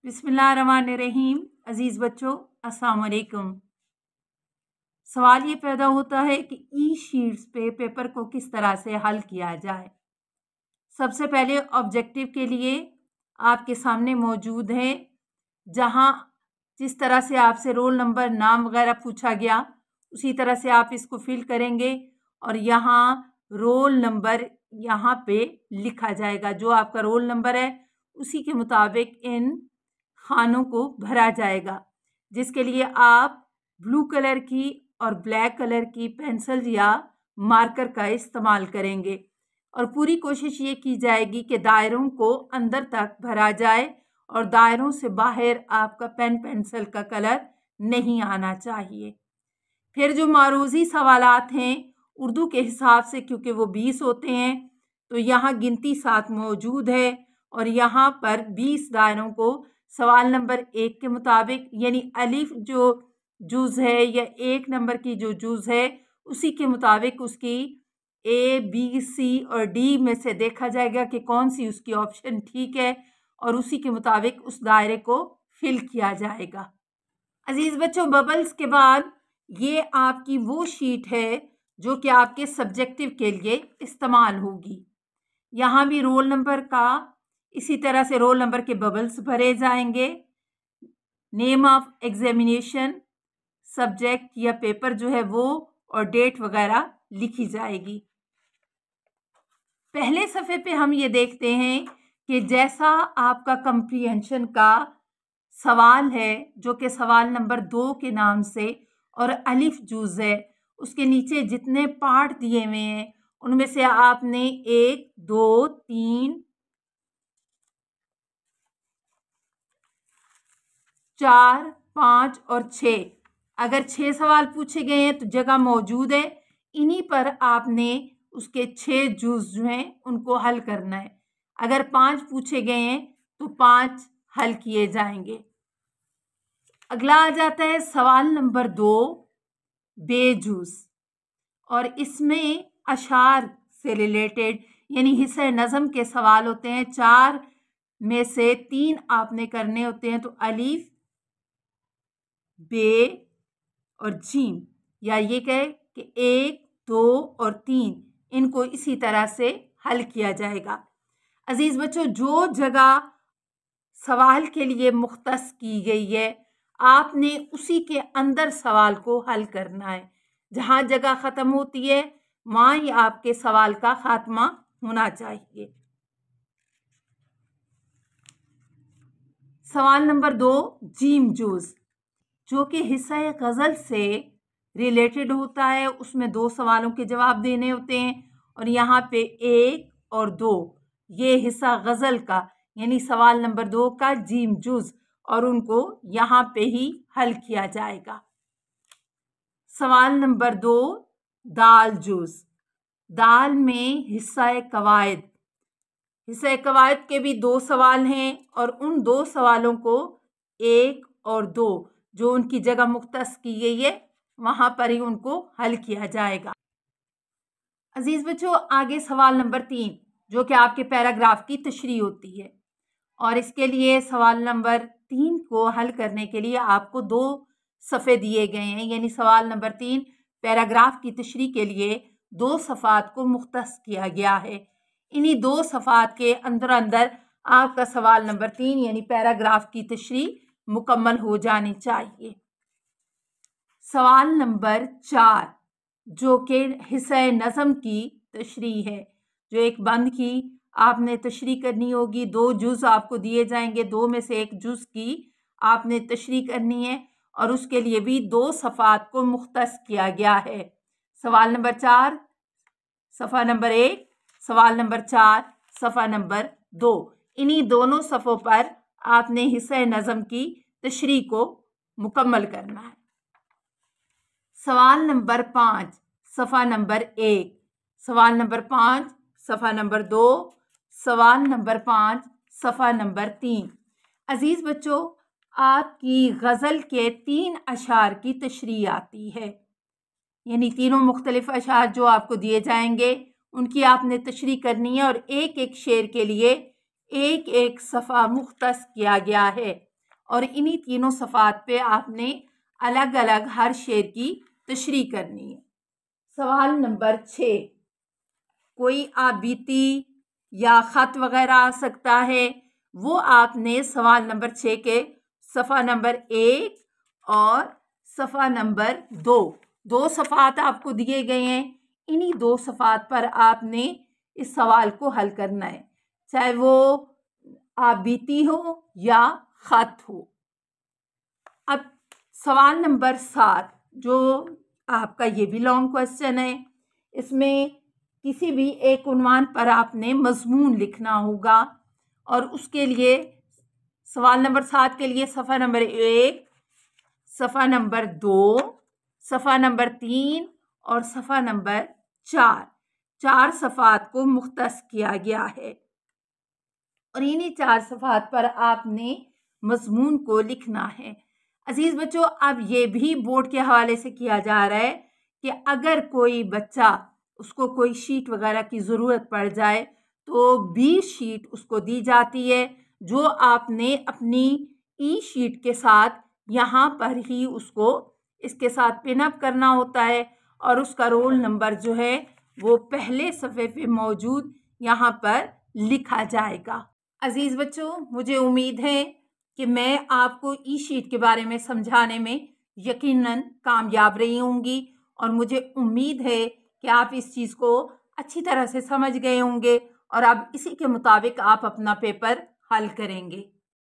बिस्मिल्लाहिर्रहमानिर्रहीम। अजीज़ बच्चों, अस्सलाम वालेकुम। सवाल ये पैदा होता है कि ई शीट्स पे पेपर को किस तरह से हल किया जाए। सबसे पहले ऑब्जेक्टिव के लिए आपके सामने मौजूद है, जहाँ जिस तरह से आपसे रोल नंबर, नाम वगैरह पूछा गया, उसी तरह से आप इसको फिल करेंगे और यहाँ रोल नंबर यहाँ पे लिखा जाएगा। जो आपका रोल नंबर है उसी के मुताबिक इन खानों को भरा जाएगा, जिसके लिए आप ब्लू कलर की और ब्लैक कलर की पेंसिल या मार्कर का इस्तेमाल करेंगे और पूरी कोशिश ये की जाएगी कि दायरों को अंदर तक भरा जाए और दायरों से बाहर आपका पेन पेंसिल का कलर नहीं आना चाहिए। फिर जो मारूजी सवालात हैं उर्दू के हिसाब से, क्योंकि वो 20 होते हैं, तो यहाँ गिनती 7 मौजूद है और यहाँ पर 20 दायरों को सवाल नंबर 1 के मुताबिक, यानी अलिफ जो जुज़ है या 1 नंबर की जो जुज़ है उसी के मुताबिक उसकी A, B, C और D में से देखा जाएगा कि कौन सी उसकी ऑप्शन ठीक है और उसी के मुताबिक उस दायरे को फिल किया जाएगा। अजीज़ बच्चों, बबल्स के बाद ये आपकी वो शीट है जो कि आपके सब्जेक्टिव के लिए इस्तेमाल होगी। यहाँ भी रोल नंबर का इसी तरह से रोल नंबर के बबल्स भरे जाएंगे। नेम ऑफ एग्जामिनेशन, सब्जेक्ट या पेपर जो है वो और डेट वगैरह लिखी जाएगी। पहले सफ़े पे हम ये देखते हैं कि जैसा आपका कंप्रीहेंशन का सवाल है, जो कि सवाल नंबर 2 के नाम से और अलिफ जुज़ है, उसके नीचे जितने पार्ट दिए हुए हैं उनमें से आपने 1, 2, 3, 4, 5 और 6, अगर 6 सवाल पूछे गए हैं तो जगह मौजूद है। इन्हीं पर आपने उसके 6 जुज़ जो हैं उनको हल करना है। अगर 5 पूछे गए हैं तो 5 हल किए जाएंगे। अगला आ जाता है सवाल नंबर 2, बेजुज़, और इसमें अशार से रिलेटेड यानी हिस्सा नज़म के सवाल होते हैं। 4 में से 3 आपने करने होते हैं, तो अलिफ, बे और जीम, या ये कहे कि 1, 2 और 3, इनको इसी तरह से हल किया जाएगा। अजीज़ बच्चों, जो जगह सवाल के लिए मुख्तस की गई है आपने उसी के अंदर सवाल को हल करना है। जहाँ जगह ख़त्म होती है वहाँ ही आपके सवाल का खात्मा होना चाहिए। सवाल नंबर 2, जीम जुज़, जो कि हिस्सा गज़ल से रिलेटेड होता है। उसमें 2 सवालों के जवाब देने होते हैं और यहाँ पे 1 और 2 ये हिस्सा गज़ल का यानी सवाल नंबर 2 का जीम जुज़, और उनको यहाँ पे ही हल किया जाएगा। सवाल नंबर 2, दाल जुज़, दाल में हिस्सा कवायद, हिस्सा कवायद के भी 2 सवाल हैं और उन 2 सवालों को 1 और 2 जो उनकी जगह मुख्तस की गई है वहाँ पर ही उनको हल किया जाएगा। अजीज़ बच्चों, आगे सवाल नंबर 3 जो कि आपके पैराग्राफ की तशरीह होती है, और इसके लिए सवाल नंबर 3 को हल करने के लिए आपको 2 सफ़े दिए गए हैं। यानी सवाल नंबर 3 पैराग्राफ की तशरीह के लिए 2 सफ़ात को मुख्तस किया गया है। इन्हीं 2 सफ़ात के अंदर अंदर आपका सवाल नंबर 3 यानी पैराग्राफ की तशरीह मुकम्मल हो जानी चाहिए। सवाल नंबर 4 जो कि हिस्सा नज़म की तशरीह है, जो एक बंद की आपने तशरीह करनी होगी। 2 जुज़ आपको दिए जाएंगे, 2 में से 1 जुज़ की आपने तशरीह करनी है और उसके लिए भी 2 सफ़ात को मुख्तस किया गया है। सवाल नंबर 4 सफ़ा नंबर 1, सवाल नंबर 4 सफ़ा नंबर 2, इन्हीं दोनों सफ़ों पर आपने हिस्सा नज़म की तशरीह को मुकम्मल करना है। सवाल नंबर 5 सफ़ा नंबर 1, सवाल नंबर 5 सफ़ा नंबर 2, सवाल नंबर 5 सफ़ा नंबर 3। अजीज़ बच्चों, आपकी गज़ल के 3 अशार की तशरीह आती है, यानी तीनों मुख्तलिफ अशार जो आपको दिए जाएंगे उनकी आपने तशरीह करनी है और एक एक शेर के लिए एक एक सफ़ा मुख्तस किया गया है। और इन्हीं तीनों सफ़ात पे आपने अलग अलग हर शेर की तशरीह करनी है। सवाल नंबर 6, कोई आपबीती या ख़त वगैरह आ सकता है, वो आपने सवाल नंबर 6 के सफ़ा नंबर 1 और सफ़ा नंबर 2 सफ़ात आपको दिए गए हैं। इन्हीं 2 सफ़ात पर आपने इस सवाल को हल करना है, चाहे वो आपबीती हो या ख़त हो। अब सवाल नंबर 7 जो आपका ये भी लॉन्ग क्वेश्चन है, इसमें किसी भी एक उन्वान पर आपने मज़मून लिखना होगा और उसके लिए सवाल नंबर 7 के लिए सफ़ा नंबर 1, सफ़ा नंबर 2, सफ़ा नंबर 3 और सफ़ा नंबर 4 सफ़ात को मुख्तस किया गया है और इन्हीं 4 सफ़ात पर आपने मज़मून को लिखना है। अजीज़ बच्चों, अब ये भी बोर्ड के हवाले से किया जा रहा है कि अगर कोई बच्चा उसको कोई शीट वगैरह की ज़रूरत पड़ जाए तो 20 शीट उसको दी जाती है, जो आपने अपनी ई शीट के साथ यहाँ पर ही उसको इसके साथ पिनअप करना होता है और उसका रोल नंबर जो है वो पहले सफ़े पे मौजूद यहाँ पर लिखा जाएगा। अजीज़ बच्चों, मुझे उम्मीद है कि मैं आपको ई शीट के बारे में समझाने में यकीनन कामयाब रही होंगी और मुझे उम्मीद है कि आप इस चीज़ को अच्छी तरह से समझ गए होंगे और अब इसी के मुताबिक आप अपना पेपर हल करेंगे।